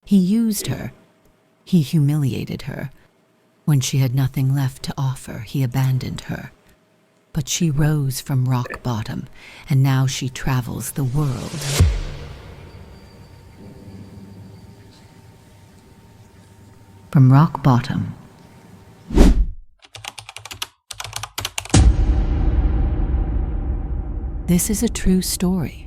He used her. He humiliated her. When she had nothing left to offer, he abandoned her. But she rose from rock bottom, and now she travels the world. From rock bottom. This is a true story.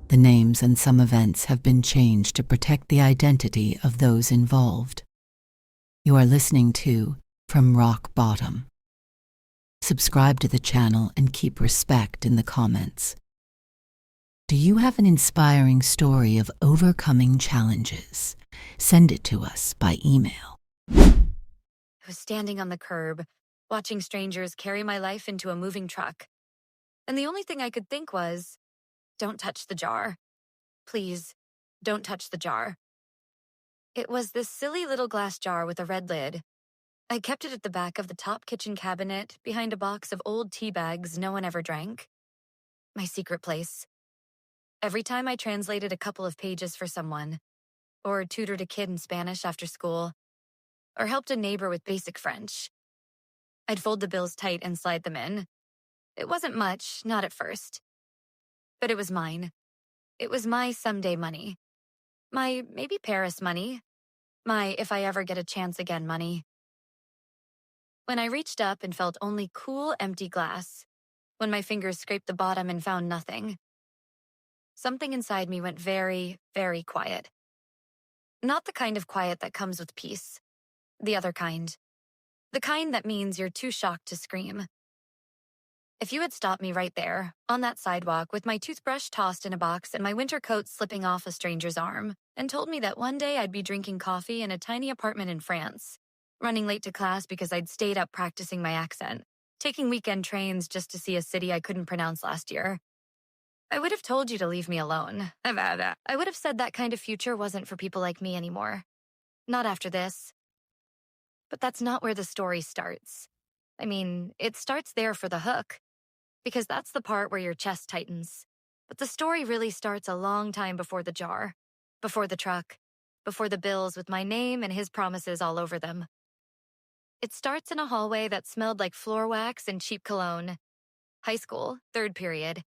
The names and some events have been changed to protect the identity of those involved. You are listening to From Rock Bottom. Subscribe to the channel and keep respect in the comments. Do you have an inspiring story of overcoming challenges? Send it to us by email. I was standing on the curb, watching strangers carry my life into a moving truck. And the only thing I could think was, don't touch the jar. Please, don't touch the jar. It was this silly little glass jar with a red lid. I kept it at the back of the top kitchen cabinet behind a box of old tea bags no one ever drank. My secret place. Every time I translated a couple of pages for someone, or tutored a kid in Spanish after school, or helped a neighbor with basic French, I'd fold the bills tight and slide them in. It wasn't much, not at first. But it was mine. It was my someday money. My maybe Paris money. My if I ever get a chance again money. When I reached up and felt only cool, empty glass, when my fingers scraped the bottom and found nothing, something inside me went very, very quiet. Not the kind of quiet that comes with peace. The other kind. The kind that means you're too shocked to scream. If you had stopped me right there, on that sidewalk, with my toothbrush tossed in a box and my winter coat slipping off a stranger's arm, and told me that one day I'd be drinking coffee in a tiny apartment in France, running late to class because I'd stayed up practicing my accent, taking weekend trains just to see a city I couldn't pronounce last year, I would have told you to leave me alone. I would have said that kind of future wasn't for people like me anymore. Not after this. But that's not where the story starts. I mean, it starts there for the hook, because that's the part where your chest tightens. But the story really starts a long time before the jar, before the truck, before the bills with my name and his promises all over them. It starts in a hallway that smelled like floor wax and cheap cologne. High school, third period.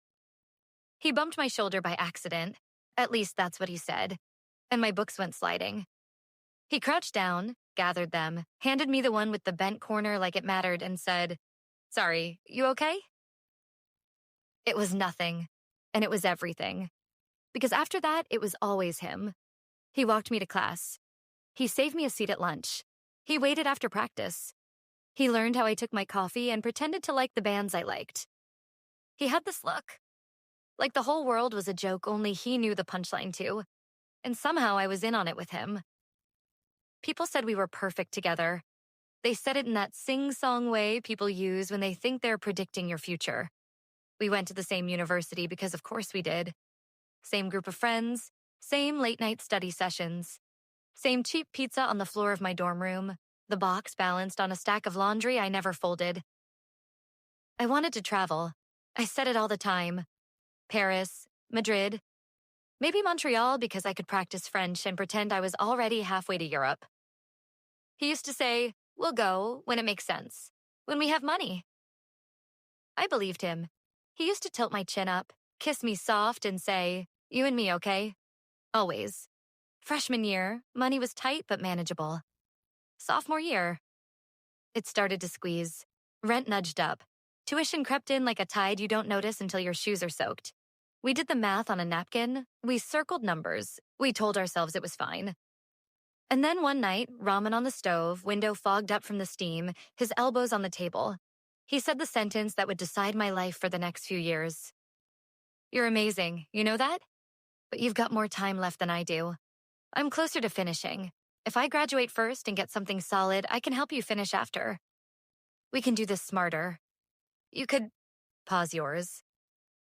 He bumped my shoulder by accident. At least that's what he said. And my books went sliding. He crouched down, gathered them, handed me the one with the bent corner like it mattered, and said, "Sorry, you okay?" It was nothing, and it was everything. Because after that, it was always him. He walked me to class. He saved me a seat at lunch. He waited after practice. He learned how I took my coffee and pretended to like the bands I liked. He had this look. Like the whole world was a joke only he knew the punchline to. And somehow I was in on it with him. People said we were perfect together. They said it in that sing-song way people use when they think they're predicting your future. We went to the same university because of course we did. Same group of friends, same late-night study sessions, same cheap pizza on the floor of my dorm room, the box balanced on a stack of laundry I never folded. I wanted to travel. I said it all the time. Paris, Madrid, maybe Montreal because I could practice French and pretend I was already halfway to Europe. He used to say, "We'll go when it makes sense, when we have money." I believed him. He used to tilt my chin up, kiss me soft, and say, "You and me, okay?" Always. Freshman year, money was tight but manageable. Sophomore year, it started to squeeze. Rent nudged up. Tuition crept in like a tide you don't notice until your shoes are soaked. We did the math on a napkin. We circled numbers. We told ourselves it was fine. And then one night, ramen on the stove, window fogged up from the steam, his elbows on the table. He said the sentence that would decide my life for the next few years. "You're amazing, you know that? But you've got more time left than I do. I'm closer to finishing. If I graduate first and get something solid, I can help you finish after. We can do this smarter. You could pause yours.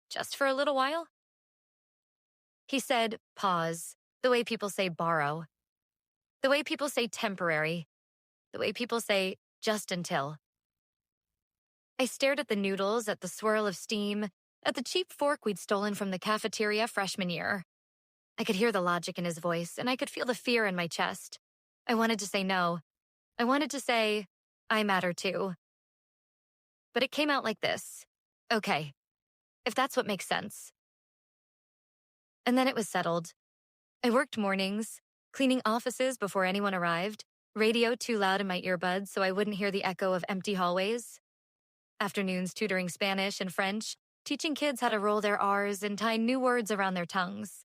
Just for a little while?" He said pause, the way people say borrow. The way people say temporary. The way people say just until. I stared at the noodles, at the swirl of steam, at the cheap fork we'd stolen from the cafeteria freshman year. I could hear the logic in his voice, and I could feel the fear in my chest. I wanted to say no. I wanted to say, I matter too. But it came out like this. Okay, if that's what makes sense. And then it was settled. I worked mornings, cleaning offices before anyone arrived, radio too loud in my earbuds so I wouldn't hear the echo of empty hallways. Afternoons tutoring Spanish and French, teaching kids how to roll their R's and tie new words around their tongues.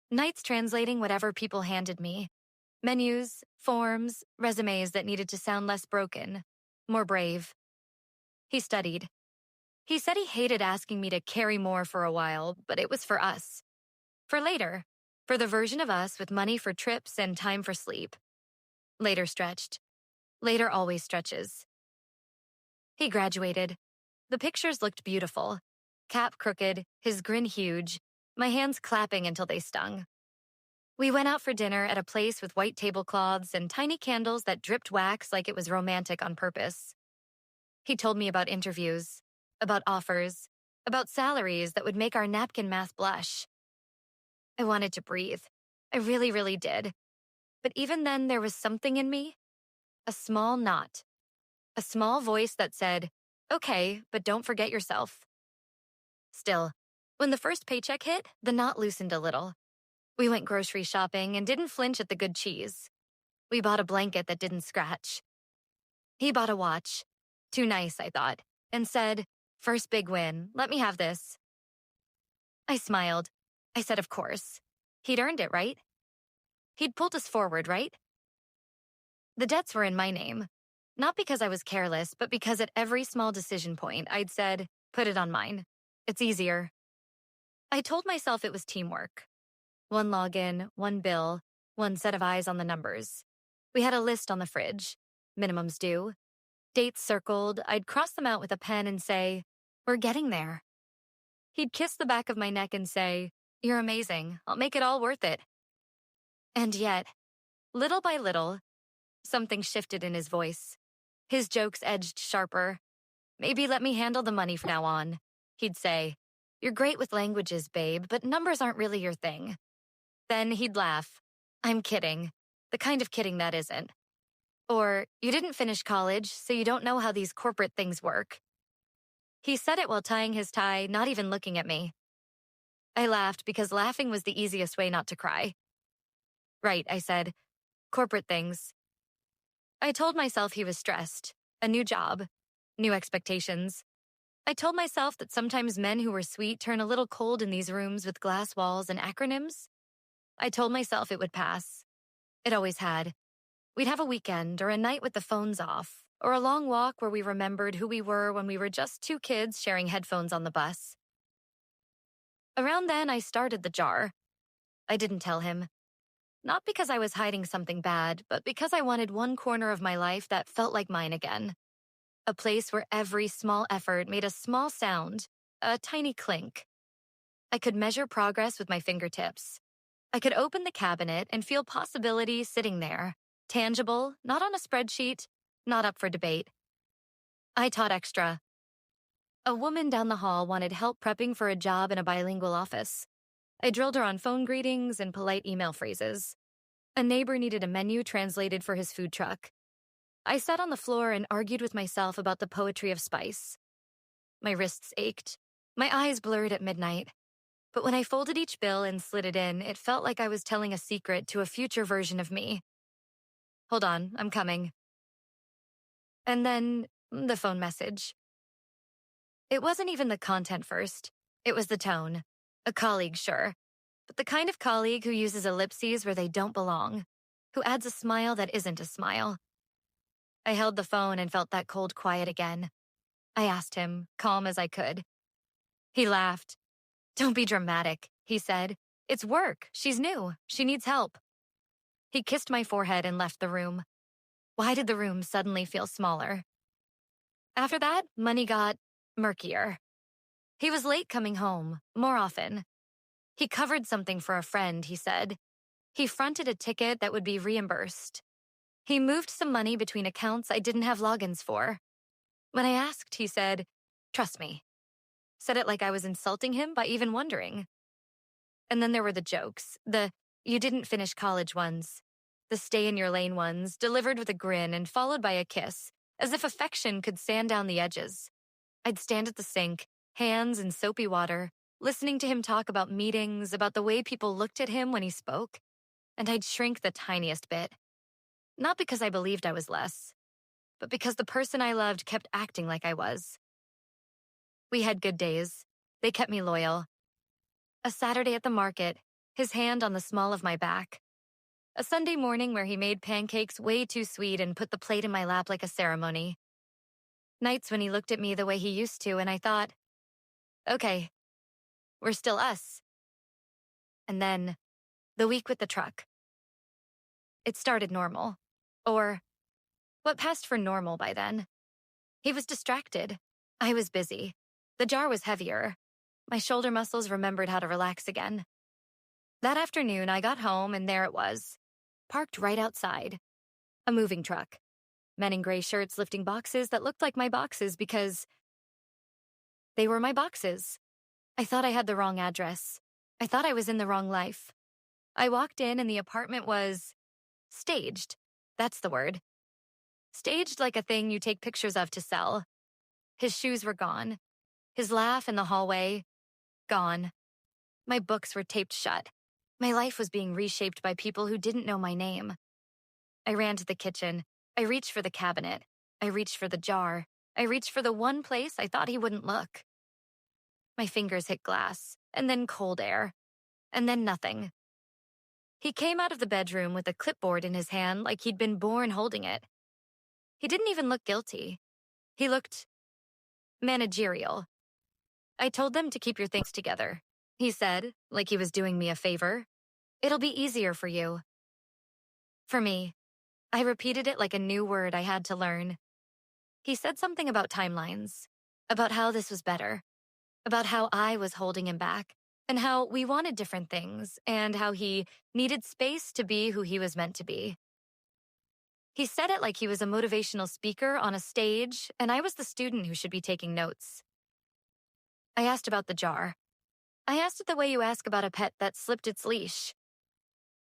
Nights translating whatever people handed me. Menus, forms, resumes that needed to sound less broken, more brave. He studied. He said he hated asking me to carry more for a while, but it was for us. For later. For the version of us with money for trips and time for sleep. Later stretched. Later always stretches. He graduated. The pictures looked beautiful. Cap crooked, his grin huge, my hands clapping until they stung. We went out for dinner at a place with white tablecloths and tiny candles that dripped wax like it was romantic on purpose. He told me about interviews, about offers, about salaries that would make our napkin math blush. I wanted to breathe. I really, really did. But even then, there was something in me. A small knot. A small voice that said, okay, but don't forget yourself. Still, when the first paycheck hit, the knot loosened a little. We went grocery shopping and didn't flinch at the good cheese. We bought a blanket that didn't scratch. He bought a watch. Too nice, I thought, and said, first big win, let me have this. I smiled. I said, of course. He'd earned it, right? He'd pulled us forward, right? The debts were in my name. Not because I was careless, but because at every small decision point, I'd said, put it on mine. It's easier. I told myself it was teamwork. One login, one bill, one set of eyes on the numbers. We had a list on the fridge. Minimums due. Dates circled. I'd cross them out with a pen and say, we're getting there. He'd kiss the back of my neck and say, you're amazing. I'll make it all worth it. And yet, little by little, something shifted in his voice. His jokes edged sharper. Maybe let me handle the money from now on. He'd say, you're great with languages, babe, but numbers aren't really your thing. Then he'd laugh. I'm kidding. The kind of kidding that isn't. Or, you didn't finish college, so you don't know how these corporate things work. He said it while tying his tie, not even looking at me. I laughed because laughing was the easiest way not to cry. Right, I said. Corporate things. I told myself he was stressed. A new job. New expectations. I told myself that sometimes men who were sweet turn a little cold in these rooms with glass walls and acronyms. I told myself it would pass. It always had. We'd have a weekend or a night with the phones off, or a long walk where we remembered who we were when we were just two kids sharing headphones on the bus. Around then, I started the jar. I didn't tell him. Not because I was hiding something bad, but because I wanted one corner of my life that felt like mine again. A place where every small effort made a small sound, a tiny clink. I could measure progress with my fingertips. I could open the cabinet and feel possibility sitting there, tangible, not on a spreadsheet, not up for debate. I taught extra. A woman down the hall wanted help prepping for a job in a bilingual office. I drilled her on phone greetings and polite email phrases. A neighbor needed a menu translated for his food truck. I sat on the floor and argued with myself about the poetry of spice. My wrists ached. My eyes blurred at midnight. But when I folded each bill and slid it in, it felt like I was telling a secret to a future version of me. Hold on, I'm coming. And then, the phone message. It wasn't even the content first. It was the tone. A colleague, sure. But the kind of colleague who uses ellipses where they don't belong. Who adds a smile that isn't a smile. I held the phone and felt that cold quiet again. I asked him, calm as I could. He laughed. Don't be dramatic, he said. It's work. She's new. She needs help. He kissed my forehead and left the room. Why did the room suddenly feel smaller? After that, money got murkier. He was late coming home, more often. He covered something for a friend, he said. He fronted a ticket that would be reimbursed. He moved some money between accounts I didn't have logins for. When I asked, he said, trust me. Said it like I was insulting him by even wondering. And then there were the jokes, the you didn't finish college ones, the stay in your lane ones, delivered with a grin and followed by a kiss, as if affection could sand down the edges. I'd stand at the sink, hands in soapy water, listening to him talk about meetings, about the way people looked at him when he spoke, and I'd shrink the tiniest bit. Not because I believed I was less, but because the person I loved kept acting like I was. We had good days. They kept me loyal. A Saturday at the market, his hand on the small of my back. A Sunday morning where he made pancakes way too sweet and put the plate in my lap like a ceremony. Nights when he looked at me the way he used to, and I thought, okay, we're still us. And then, the week with the truck. It started normal. Or, what passed for normal by then. He was distracted. I was busy. The jar was heavier. My shoulder muscles remembered how to relax again. That afternoon, I got home and there it was, parked right outside. A moving truck. Men in gray shirts lifting boxes that looked like my boxes because they were my boxes. I thought I had the wrong address. I thought I was in the wrong life. I walked in and the apartment was staged. That's the word. Staged like a thing you take pictures of to sell. His shoes were gone. His laugh in the hallway, gone. My books were taped shut. My life was being reshaped by people who didn't know my name. I ran to the kitchen. I reached for the cabinet. I reached for the jar. I reached for the one place I thought he wouldn't look. My fingers hit glass, and then cold air, and then nothing. He came out of the bedroom with a clipboard in his hand like he'd been born holding it. He didn't even look guilty. He looked managerial. I told them to keep your things together, he said, like he was doing me a favor. It'll be easier for you. For me, I repeated it like a new word I had to learn. He said something about timelines, about how this was better, about how I was holding him back, and how we wanted different things, and how he needed space to be who he was meant to be. He said it like he was a motivational speaker on a stage, and I was the student who should be taking notes. I asked about the jar. I asked it the way you ask about a pet that slipped its leash.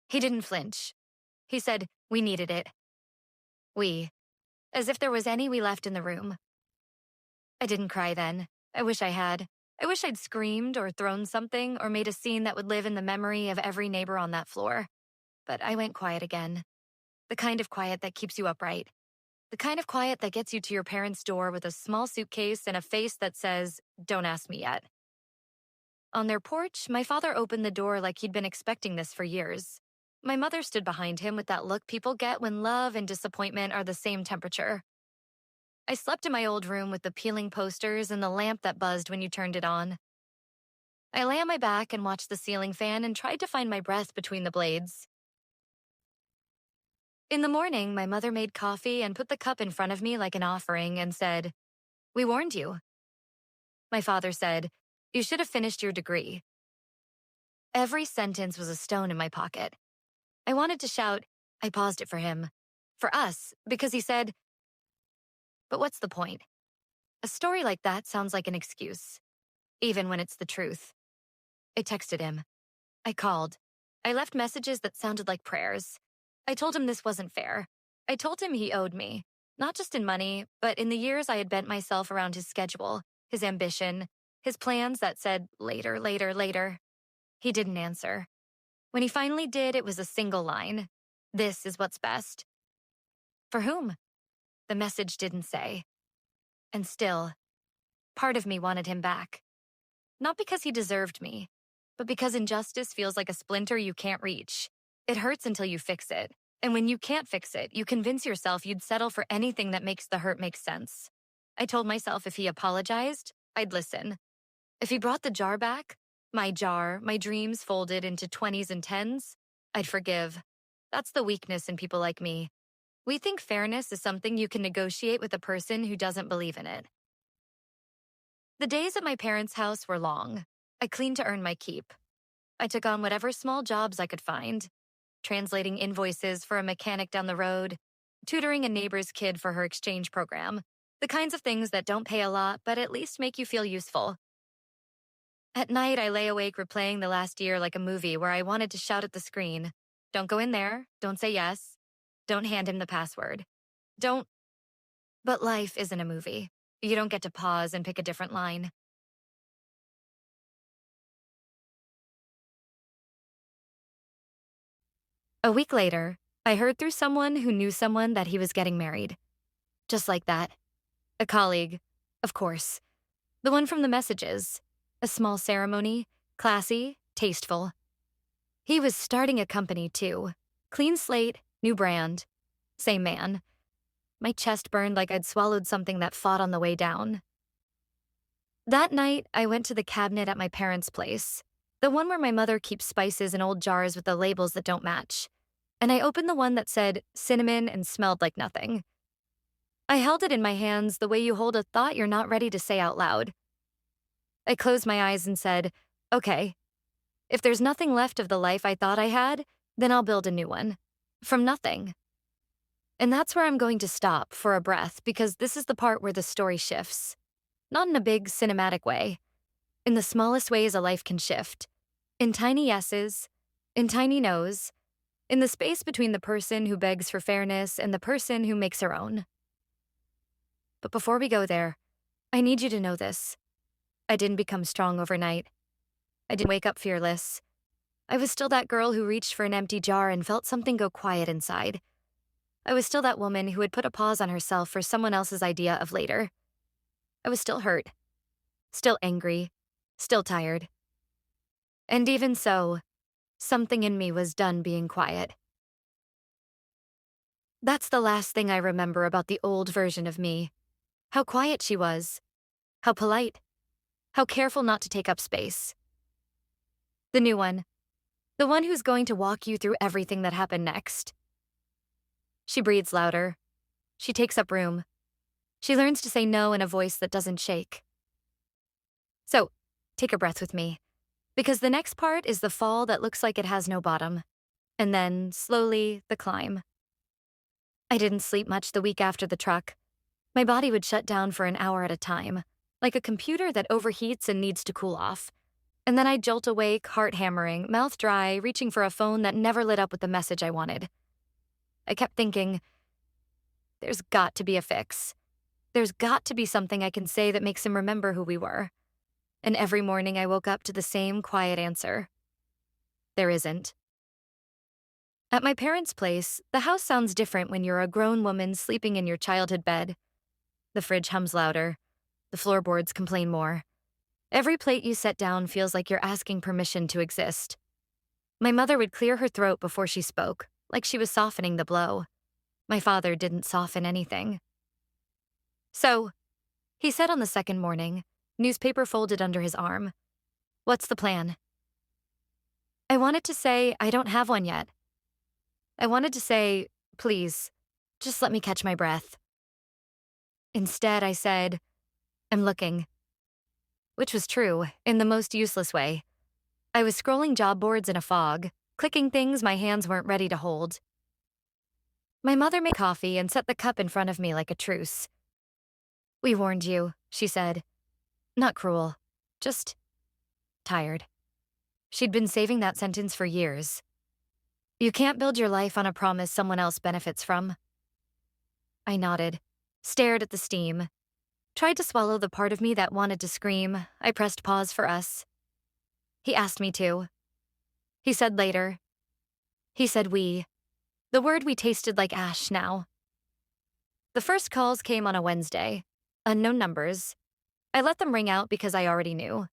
He didn't flinch. He said, we needed it. We. As if there was any we left in the room. I didn't cry then. I wish I had. I wish I'd screamed or thrown something or made a scene that would live in the memory of every neighbor on that floor. But I went quiet again. The kind of quiet that keeps you upright. The kind of quiet that gets you to your parents' door with a small suitcase and a face that says, don't ask me yet. On their porch, my father opened the door like he'd been expecting this for years. My mother stood behind him with that look people get when love and disappointment are the same temperature. I slept in my old room with the peeling posters and the lamp that buzzed when you turned it on. I lay on my back and watched the ceiling fan and tried to find my breath between the blades. In the morning, my mother made coffee and put the cup in front of me like an offering and said, we warned you. My father said, you should have finished your degree. Every sentence was a stone in my pocket. I wanted to shout, I paused it for him. For us, because he said, but what's the point? A story like that sounds like an excuse, even when it's the truth. I texted him. I called. I left messages that sounded like prayers. I told him this wasn't fair. I told him he owed me, not just in money, but in the years I had bent myself around his schedule, his ambition, his plans that said later, later, later. He didn't answer. When he finally did, it was a single line. This is what's best. For whom? The message didn't say. And still, part of me wanted him back. Not because he deserved me, but because injustice feels like a splinter you can't reach. It hurts until you fix it. And when you can't fix it, you convince yourself you'd settle for anything that makes the hurt make sense. I told myself if he apologized, I'd listen. If he brought the jar back, my dreams folded into 20s and 10s, I'd forgive. That's the weakness in people like me. We think fairness is something you can negotiate with a person who doesn't believe in it. The days at my parents' house were long. I cleaned to earn my keep. I took on whatever small jobs I could find. Translating invoices for a mechanic down the road, tutoring a neighbor's kid for her exchange program. The kinds of things that don't pay a lot, but at least make you feel useful. At night, I lay awake replaying the last year like a movie where I wanted to shout at the screen, "Don't go in there. Don't say yes. Don't hand him the password. Don't." But life isn't a movie. You don't get to pause and pick a different line. A week later, I heard through someone who knew someone that he was getting married. Just like that. A colleague, of course. The one from the messages. A small ceremony, classy, tasteful. He was starting a company, too. Clean slate, new brand. Same man. My chest burned like I'd swallowed something that fought on the way down. That night, I went to the cabinet at my parents' place, the one where my mother keeps spices in old jars with the labels that don't match. And I opened the one that said cinnamon and smelled like nothing. I held it in my hands the way you hold a thought you're not ready to say out loud. I closed my eyes and said, "Okay, if there's nothing left of the life I thought I had, then I'll build a new one. From nothing." And that's where I'm going to stop for a breath, because this is the part where the story shifts. Not in a big cinematic way. In the smallest ways a life can shift. In tiny yeses, in tiny no's, in the space between the person who begs for fairness and the person who makes her own. But before we go there, I need you to know this. I didn't become strong overnight. I didn't wake up fearless. I was still that girl who reached for an empty jar and felt something go quiet inside. I was still that woman who would put a pause on herself for someone else's idea of later. I was still hurt, still angry, still tired. And even so, something in me was done being quiet. That's the last thing I remember about the old version of me. How quiet she was. How polite. How careful not to take up space. The new one. The one who's going to walk you through everything that happened next. She breathes louder. She takes up room. She learns to say no in a voice that doesn't shake. So, take a breath with me. Because the next part is the fall that looks like it has no bottom. And then, slowly, the climb. I didn't sleep much the week after the truck. My body would shut down for an hour at a time, like a computer that overheats and needs to cool off. And then I'd jolt awake, heart hammering, mouth dry, reaching for a phone that never lit up with the message I wanted. I kept thinking, there's got to be a fix. There's got to be something I can say that makes him remember who we were. And every morning I woke up to the same quiet answer. There isn't. At my parents' place, the house sounds different when you're a grown woman sleeping in your childhood bed. The fridge hums louder. The floorboards complain more. Every plate you set down feels like you're asking permission to exist. My mother would clear her throat before she spoke, like she was softening the blow. My father didn't soften anything. "So," he said on the second morning, newspaper folded under his arm. "What's the plan?" I wanted to say, I don't have one yet. I wanted to say, please, just let me catch my breath. Instead, I said, I'm looking. Which was true, in the most useless way. I was scrolling job boards in a fog, clicking things my hands weren't ready to hold. My mother made coffee and set the cup in front of me like a truce. "We warned you," she said. Not cruel, just tired. She'd been saving that sentence for years. You can't build your life on a promise someone else benefits from. I nodded, stared at the steam, tried to swallow the part of me that wanted to scream. I pressed pause for us. He asked me to. He said later. He said we. The word we tasted like ash now. The first calls came on a Wednesday. Unknown numbers. I let them ring out because I already knew.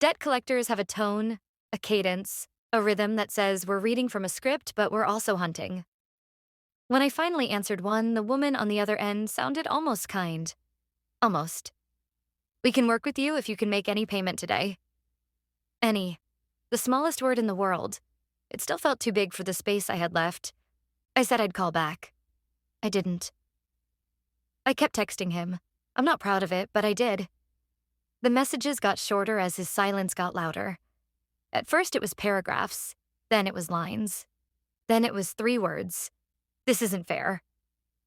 Debt collectors have a tone, a cadence, a rhythm that says we're reading from a script, but we're also hunting. When I finally answered one, the woman on the other end sounded almost kind. Almost. "We can work with you if you can make any payment today." Any. The smallest word in the world. It still felt too big for the space I had left. I said I'd call back. I didn't. I kept texting him. I'm not proud of it, but I did. The messages got shorter as his silence got louder. At first it was paragraphs, then it was lines. Then it was 3 words. "This isn't fair."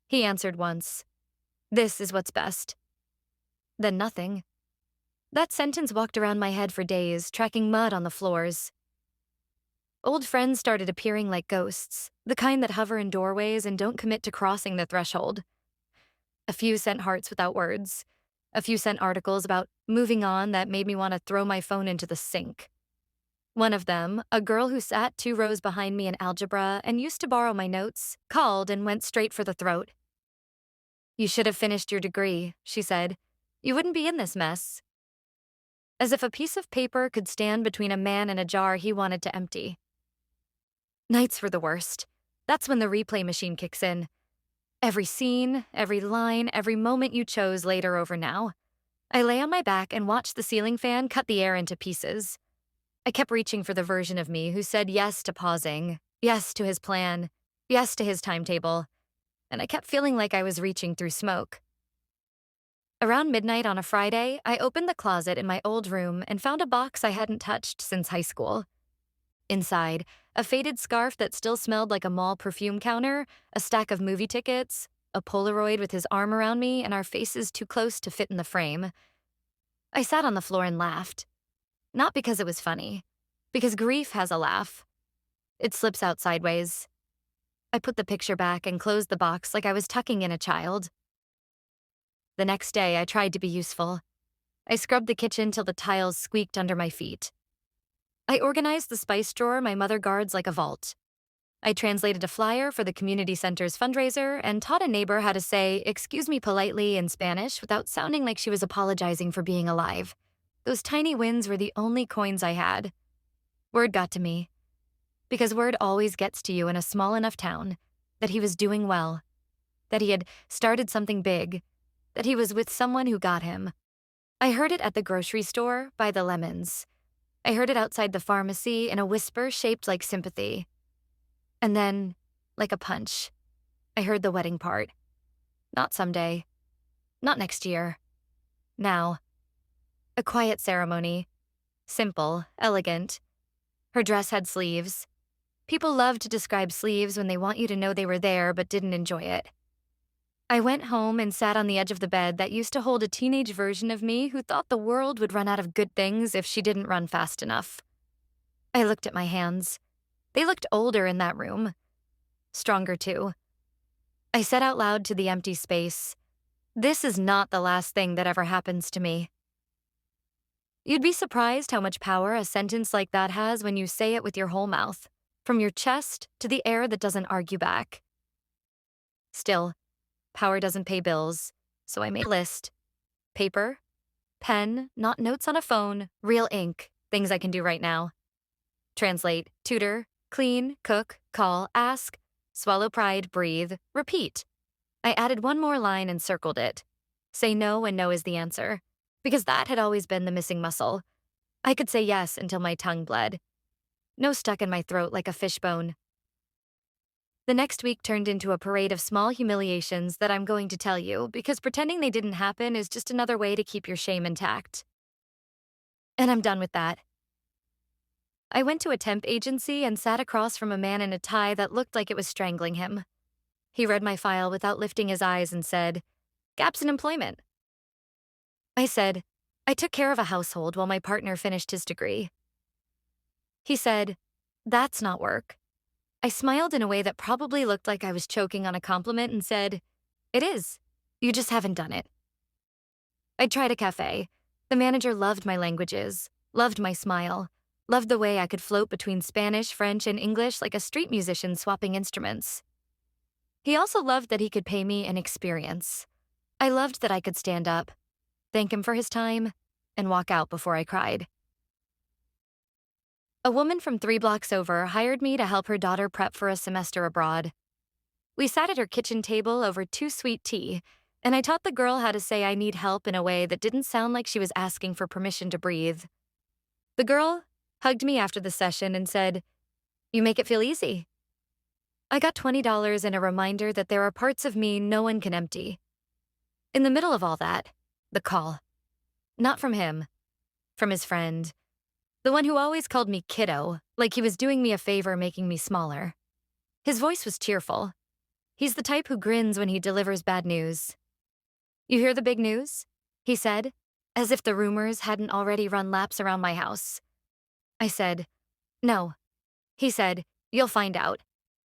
He answered once. "This is what's best." Then nothing. That sentence walked around my head for days, tracking mud on the floors. Old friends started appearing like ghosts, the kind that hover in doorways and don't commit to crossing the threshold. A few sent hearts without words. A few sent articles about moving on that made me want to throw my phone into the sink. One of them, a girl who sat 2 rows behind me in algebra and used to borrow my notes, called and went straight for the throat. "You should have finished your degree," she said. "You wouldn't be in this mess." As if a piece of paper could stand between a man and a jar he wanted to empty. Nights were the worst. That's when the replay machine kicks in. Every scene, every line, every moment you chose later over now. I lay on my back and watched the ceiling fan cut the air into pieces. I kept reaching for the version of me who said yes to pausing, yes to his plan, yes to his timetable, and I kept feeling like I was reaching through smoke. Around midnight on a Friday, I opened the closet in my old room and found a box I hadn't touched since high school. Inside, a faded scarf that still smelled like a mall perfume counter, a stack of movie tickets, a Polaroid with his arm around me and our faces too close to fit in the frame. I sat on the floor and laughed. Not because it was funny, because grief has a laugh. It slips out sideways. I put the picture back and closed the box like I was tucking in a child. The next day, I tried to be useful. I scrubbed the kitchen till the tiles squeaked under my feet. I organized the spice drawer my mother guards like a vault. I translated a flyer for the community center's fundraiser and taught a neighbor how to say "excuse me" politely in Spanish without sounding like she was apologizing for being alive. Those tiny wins were the only coins I had. Word got to me. Because word always gets to you in a small enough town, that he was doing well, that he had started something big, that he was with someone who got him. I heard it at the grocery store by the lemons. I heard it outside the pharmacy in a whisper shaped like sympathy. And then, like a punch, I heard the wedding part. Not someday. Not next year. Now. A quiet ceremony. Simple, elegant. Her dress had sleeves. People love to describe sleeves when they want you to know they were there but didn't enjoy it. I went home and sat on the edge of the bed that used to hold a teenage version of me who thought the world would run out of good things if she didn't run fast enough. I looked at my hands. They looked older in that room. Stronger, too. I said out loud to the empty space, "This is not the last thing that ever happens to me." You'd be surprised how much power a sentence like that has when you say it with your whole mouth, from your chest to the air that doesn't argue back. Still, power doesn't pay bills, so I made a list. Paper, pen, not notes on a phone, real ink, things I can do right now. Translate, tutor, clean, cook, call, ask, swallow pride, breathe, repeat. I added one more line and circled it. Say no when no is the answer, because that had always been the missing muscle. I could say yes until my tongue bled. No stuck in my throat like a fishbone. The next week turned into a parade of small humiliations that I'm going to tell you because pretending they didn't happen is just another way to keep your shame intact. And I'm done with that. I went to a temp agency and sat across from a man in a tie that looked like it was strangling him. He read my file without lifting his eyes and said, "Gaps in employment." I said, "I took care of a household while my partner finished his degree." He said, "That's not work." I smiled in a way that probably looked like I was choking on a compliment and said, "It is. You just haven't done it." I tried a cafe. The manager loved my languages, loved my smile, loved the way I could float between Spanish, French, and English like a street musician swapping instruments. He also loved that he could pay me an experience. I loved that I could stand up, thank him for his time, and walk out before I cried. A woman from 3 blocks over hired me to help her daughter prep for a semester abroad. We sat at her kitchen table over 2 sweet tea, and I taught the girl how to say I need help in a way that didn't sound like she was asking for permission to breathe. The girl hugged me after the session and said, "You make it feel easy." I got $20 and a reminder that there are parts of me no one can empty. In the middle of all that, the call. Not from him, from his friend. The one who always called me kiddo, like he was doing me a favor making me smaller. His voice was cheerful. He's the type who grins when he delivers bad news. "You hear the big news?" he said. as if the rumors hadn't already run laps around my house. I said, "No." He said, "You'll find out."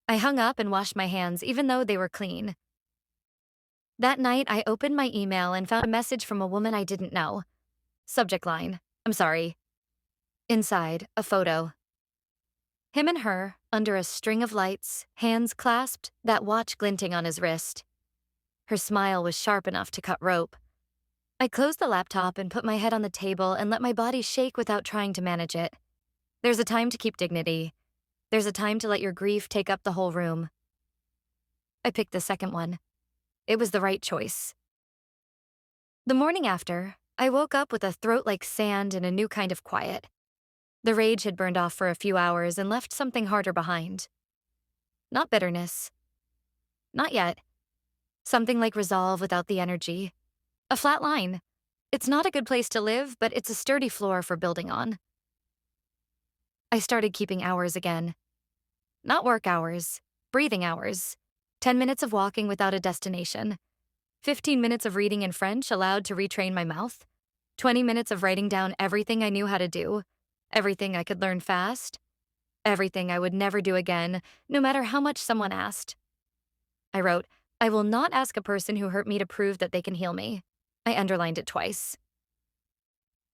I hung up and washed my hands, even though they were clean. That night, I opened my email and found a message from a woman I didn't know. Subject line, "I'm sorry." Inside, a photo. Him and her, under a string of lights, hands clasped, that watch glinting on his wrist. Her smile was sharp enough to cut rope. I closed the laptop and put my head on the table and let my body shake without trying to manage it. There's a time to keep dignity. There's a time to let your grief take up the whole room. I picked the second one. It was the right choice. The morning after, I woke up with a throat like sand and a new kind of quiet. The rage had burned off for a few hours and left something harder behind. Not bitterness. Not yet. Something like resolve without the energy. A flat line. It's not a good place to live, but it's a sturdy floor for building on. I started keeping hours again. Not work hours, breathing hours. 10 minutes of walking without a destination. 15 minutes of reading in French allowed to retrain my mouth. 20 minutes of writing down everything I knew how to do. Everything I could learn fast. Everything I would never do again, no matter how much someone asked. I wrote, "I will not ask a person who hurt me to prove that they can heal me." I underlined it twice.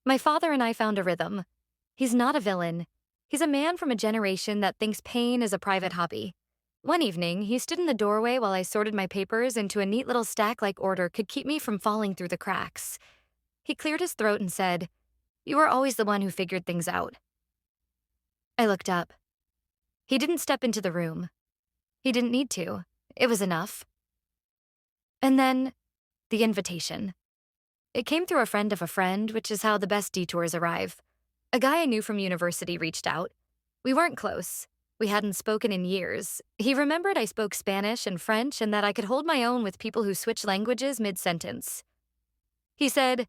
My father and I found a rhythm. He's not a villain. He's a man from a generation that thinks pain is a private hobby. One evening, he stood in the doorway while I sorted my papers into a neat little stack-like order could keep me from falling through the cracks. He cleared his throat and said, "You were always the one who figured things out." I looked up. He didn't step into the room. He didn't need to. It was enough. And then, the invitation. It came through a friend of a friend, which is how the best detours arrive. A guy I knew from university reached out. We weren't close. We hadn't spoken in years. He remembered I spoke Spanish and French and that I could hold my own with people who switch languages mid-sentence. He said,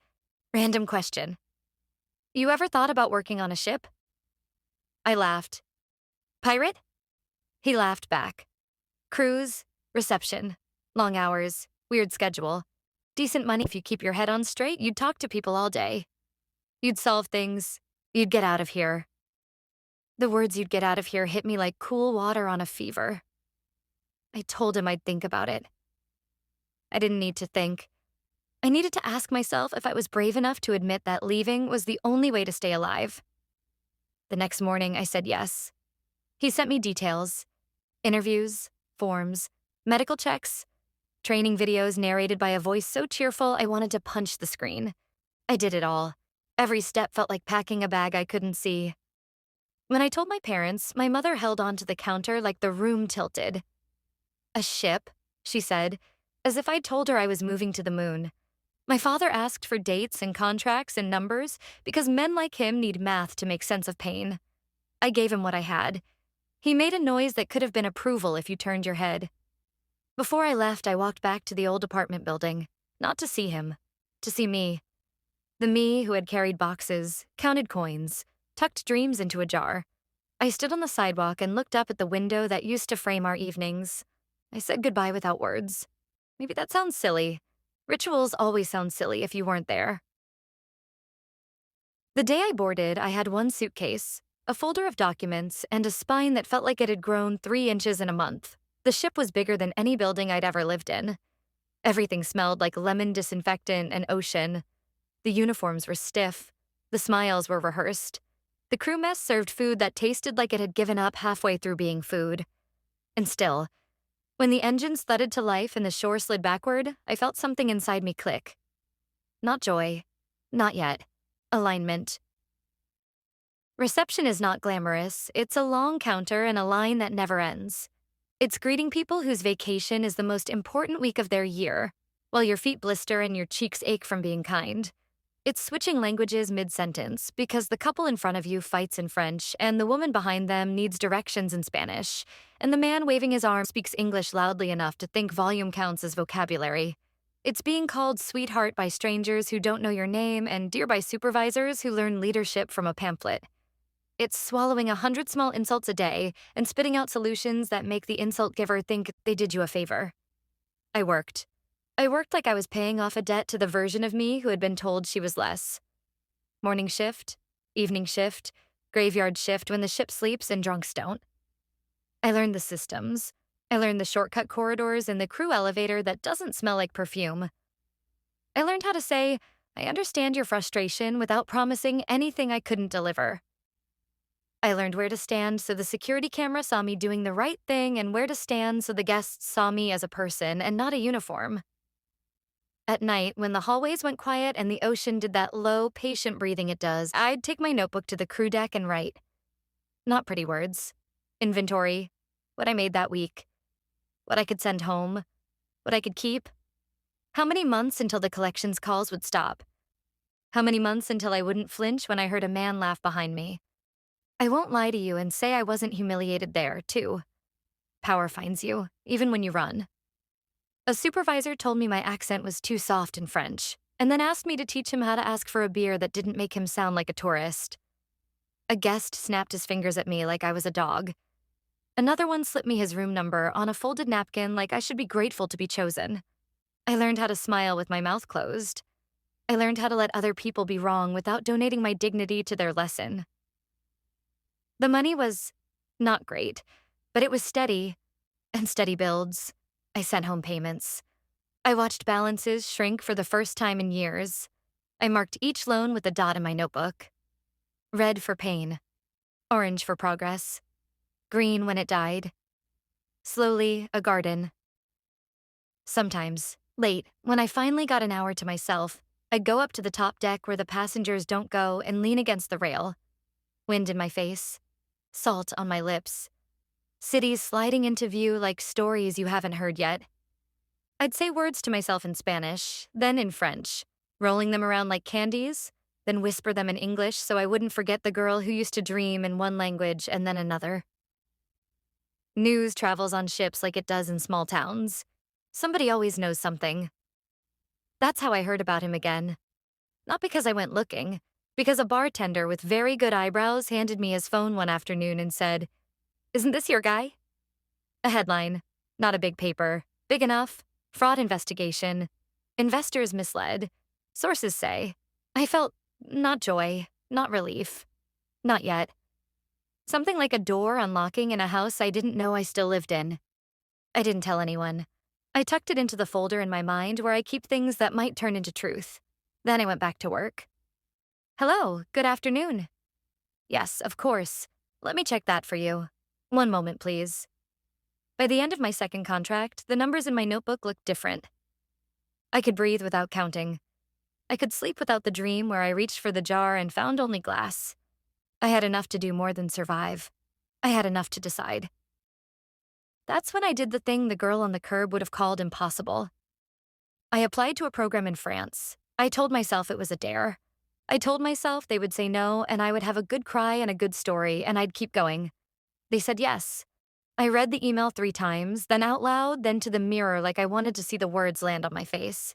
"Random question. You ever thought about working on a ship?" I laughed. "Pirate?" He laughed back. "Cruise, reception, long hours, weird schedule. Decent money if you keep your head on straight, you'd talk to people all day. You'd solve things. You'd get out of here." The words "you'd get out of here" hit me like cool water on a fever. I told him I'd think about it. I didn't need to think. I needed to ask myself if I was brave enough to admit that leaving was the only way to stay alive. The next morning, I said yes. He sent me details. Interviews, forms, medical checks, training videos narrated by a voice so cheerful I wanted to punch the screen. I did it all. Every step felt like packing a bag I couldn't see. When I told my parents, my mother held onto the counter like the room tilted. "A ship," she said, as if I'd told her I was moving to the moon. My father asked for dates and contracts and numbers because men like him need math to make sense of pain. I gave him what I had. He made a noise that could have been approval if you turned your head. Before I left, I walked back to the old apartment building, not to see him, to see me. The me who had carried boxes, counted coins, tucked dreams into a jar. I stood on the sidewalk and looked up at the window that used to frame our evenings. I said goodbye without words. Maybe that sounds silly. Rituals always sound silly if you weren't there. The day I boarded, I had one suitcase, a folder of documents, and a spine that felt like it had grown 3 inches in a month. The ship was bigger than any building I'd ever lived in. Everything smelled like lemon disinfectant and ocean. The uniforms were stiff. The smiles were rehearsed. The crew mess served food that tasted like it had given up halfway through being food. And still, when the engines thudded to life and the shore slid backward, I felt something inside me click. Not joy. Not yet. Alignment. Reception is not glamorous. It's a long counter and a line that never ends. It's greeting people whose vacation is the most important week of their year, while your feet blister and your cheeks ache from being kind. It's switching languages mid-sentence because the couple in front of you fights in French and the woman behind them needs directions in Spanish, and the man waving his arm speaks English loudly enough to think volume counts as vocabulary. It's being called sweetheart by strangers who don't know your name and dear by supervisors who learn leadership from a pamphlet. It's swallowing 100 small insults a day and spitting out solutions that make the insult giver think they did you a favor. I worked. I worked like I was paying off a debt to the version of me who had been told she was less. Morning shift, evening shift, graveyard shift when the ship sleeps and drunks don't. I learned the systems. I learned the shortcut corridors and the crew elevator that doesn't smell like perfume. I learned how to say, I understand your frustration without promising anything I couldn't deliver. I learned where to stand so the security camera saw me doing the right thing and where to stand so the guests saw me as a person and not a uniform. At night, when the hallways went quiet and the ocean did that low, patient breathing it does, I'd take my notebook to the crew deck and write. Not pretty words. Inventory. What I made that week. What I could send home. What I could keep. How many months until the collections calls would stop? How many months until I wouldn't flinch when I heard a man laugh behind me? I won't lie to you and say I wasn't humiliated there, too. Power finds you, even when you run. A supervisor told me my accent was too soft in French, and then asked me to teach him how to ask for a beer that didn't make him sound like a tourist. A guest snapped his fingers at me like I was a dog. Another one slipped me his room number on a folded napkin like I should be grateful to be chosen. I learned how to smile with my mouth closed. I learned how to let other people be wrong without donating my dignity to their lesson. The money was not great, but it was steady, and steady builds. I sent home payments. I watched balances shrink for the first time in years. I marked each loan with a dot in my notebook. Red for pain, orange for progress, green when it died. Slowly, a garden. Sometimes, late, when I finally got an hour to myself, I'd go up to the top deck where the passengers don't go and lean against the rail. Wind in my face, salt on my lips, cities sliding into view like stories you haven't heard yet. I'd say words to myself in Spanish, then in French, rolling them around like candies, then whisper them in English so I wouldn't forget the girl who used to dream in one language and then another. News travels on ships like it does in small towns. Somebody always knows something. That's how I heard about him again. Not because I went looking, because a bartender with very good eyebrows handed me his phone one afternoon and said, "Isn't this your guy?" A headline, not a big paper, big enough, fraud investigation, investors misled, sources say. I felt not joy, not relief, not yet. Something like a door unlocking in a house I didn't know I still lived in. I didn't tell anyone. I tucked it into the folder in my mind where I keep things that might turn into truth. Then I went back to work. Hello, good afternoon. Yes, of course. Let me check that for you. One moment, please. By the end of my second contract, the numbers in my notebook looked different. I could breathe without counting. I could sleep without the dream where I reached for the jar and found only glass. I had enough to do more than survive. I had enough to decide. That's when I did the thing the girl on the curb would have called impossible. I applied to a program in France. I told myself it was a dare. I told myself they would say no and I would have a good cry and a good story and I'd keep going. They said yes. I read the email 3 times, then out loud, then to the mirror like I wanted to see the words land on my face.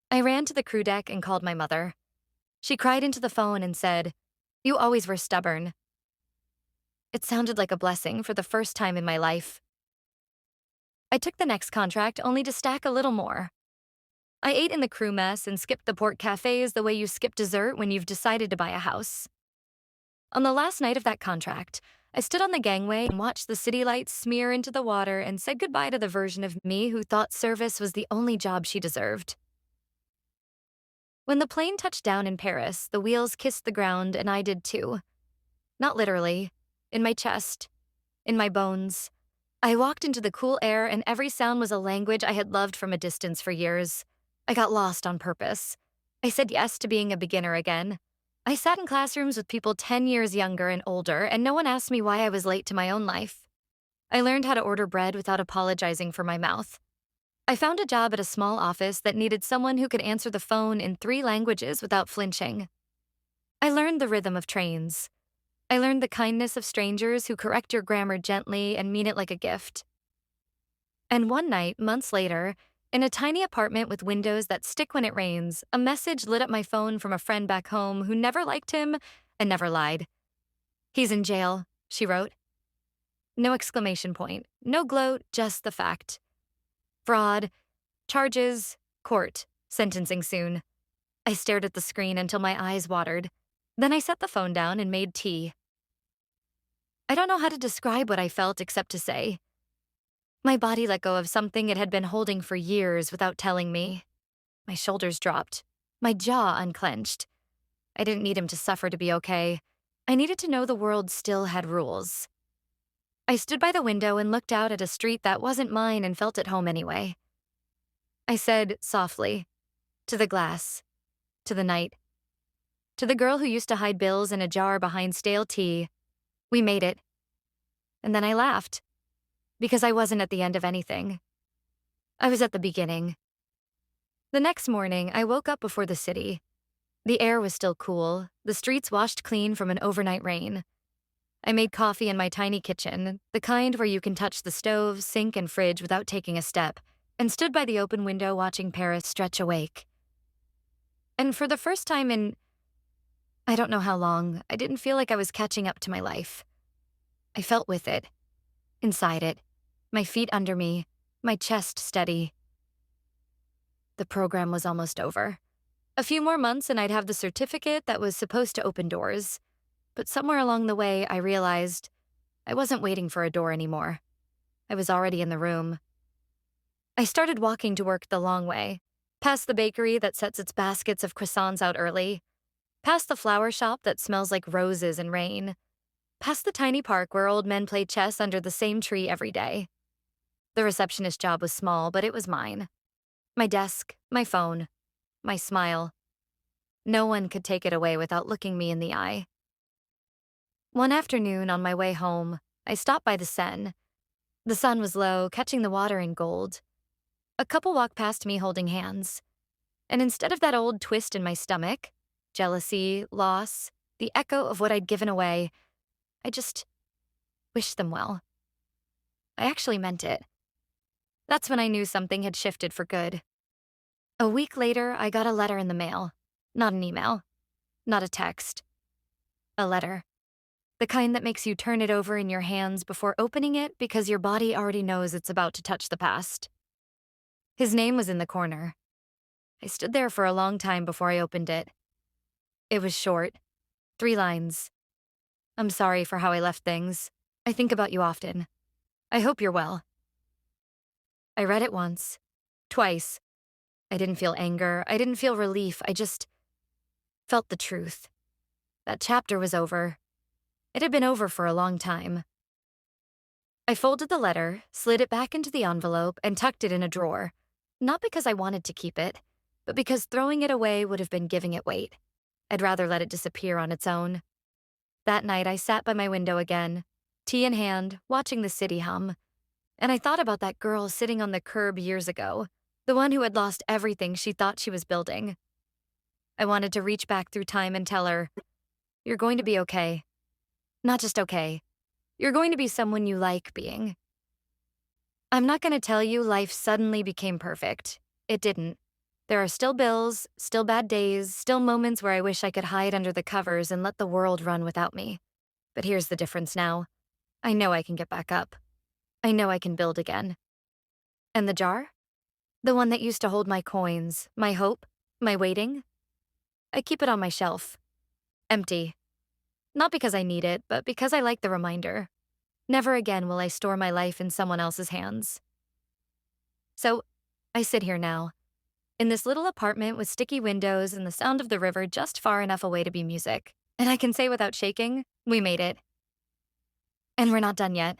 I ran to the crew deck and called my mother. She cried into the phone and said, "You always were stubborn." It sounded like a blessing for the first time in my life. I took the next contract only to stack a little more. I ate in the crew mess and skipped the port cafes the way you skip dessert when you've decided to buy a house. On the last night of that contract, I stood on the gangway and watched the city lights smear into the water and said goodbye to the version of me who thought service was the only job she deserved. When the plane touched down in Paris, the wheels kissed the ground and I did too. Not literally. In my chest. In my bones. I walked into the cool air and every sound was a language I had loved from a distance for years. I got lost on purpose. I said yes to being a beginner again. I sat in classrooms with people 10 years younger and older, and no one asked me why I was late to my own life. I learned how to order bread without apologizing for my mouth. I found a job at a small office that needed someone who could answer the phone in 3 languages without flinching. I learned the rhythm of trains. I learned the kindness of strangers who correct your grammar gently and mean it like a gift. And one night, months later, in a tiny apartment with windows that stick when it rains, a message lit up my phone from a friend back home who never liked him and never lied. "He's in jail," she wrote. No exclamation point, no gloat, just the fact. Fraud, Charges, court, sentencing soon. I stared at the screen until my eyes watered. Then I set the phone down and made tea. I don't know how to describe what I felt except to say, my body let go of something it had been holding for years without telling me. My shoulders dropped. My jaw unclenched. I didn't need him to suffer to be okay. I needed to know the world still had rules. I stood by the window and looked out at a street that wasn't mine and felt at home anyway. I said softly, to the glass, to the night, to the girl who used to hide bills in a jar behind stale tea, we made it. And then I laughed, because I wasn't at the end of anything. I was at the beginning. The next morning, I woke up before the city. The air was still cool, the streets washed clean from an overnight rain. I made coffee in my tiny kitchen, the kind where you can touch the stove, sink, and fridge without taking a step, and stood by the open window watching Paris stretch awake. And for the first time in, I don't know how long, I didn't feel like I was catching up to my life. I felt with it, inside it, my feet under me, my chest steady. The program was almost over. A few more months and I'd have the certificate that was supposed to open doors. But somewhere along the way, I realized I wasn't waiting for a door anymore. I was already in the room. I started walking to work the long way, past the bakery that sets its baskets of croissants out early, past the flower shop that smells like roses and rain, past the tiny park where old men play chess under the same tree every day. The receptionist job was small, but it was mine. My desk, my phone, my smile. No one could take it away without looking me in the eye. One afternoon on my way home, I stopped by the Seine. The sun was low, catching the water in gold. A couple walked past me holding hands. And instead of that old twist in my stomach, jealousy, loss, the echo of what I'd given away, I just wished them well. I actually meant it. That's when I knew something had shifted for good. A week later, I got a letter in the mail. Not an email. Not a text. A letter. The kind that makes you turn it over in your hands before opening it because your body already knows it's about to touch the past. His name was in the corner. I stood there for a long time before I opened it. It was short. 3 lines. I'm sorry for how I left things. I think about you often. I hope you're well. I read it once. Twice. I didn't feel anger. I didn't feel relief. I just felt the truth. That chapter was over. It had been over for a long time. I folded the letter, slid it back into the envelope, and tucked it in a drawer. Not because I wanted to keep it, but because throwing it away would have been giving it weight. I'd rather let it disappear on its own. That night, I sat by my window again, tea in hand, watching the city hum. And I thought about that girl sitting on the curb years ago, the one who had lost everything she thought she was building. I wanted to reach back through time and tell her, you're going to be okay. Not just okay. You're going to be someone you like being. I'm not going to tell you life suddenly became perfect. It didn't. There are still bills, still bad days, still moments where I wish I could hide under the covers and let the world run without me. But here's the difference now. I know I can get back up. I know I can build again. And the jar? The one that used to hold my coins, my hope, my waiting? I keep it on my shelf. Empty. Not because I need it, but because I like the reminder. Never again will I store my life in someone else's hands. So, I sit here now, in this little apartment with sticky windows and the sound of the river just far enough away to be music. And I can say without shaking, we made it. And we're not done yet.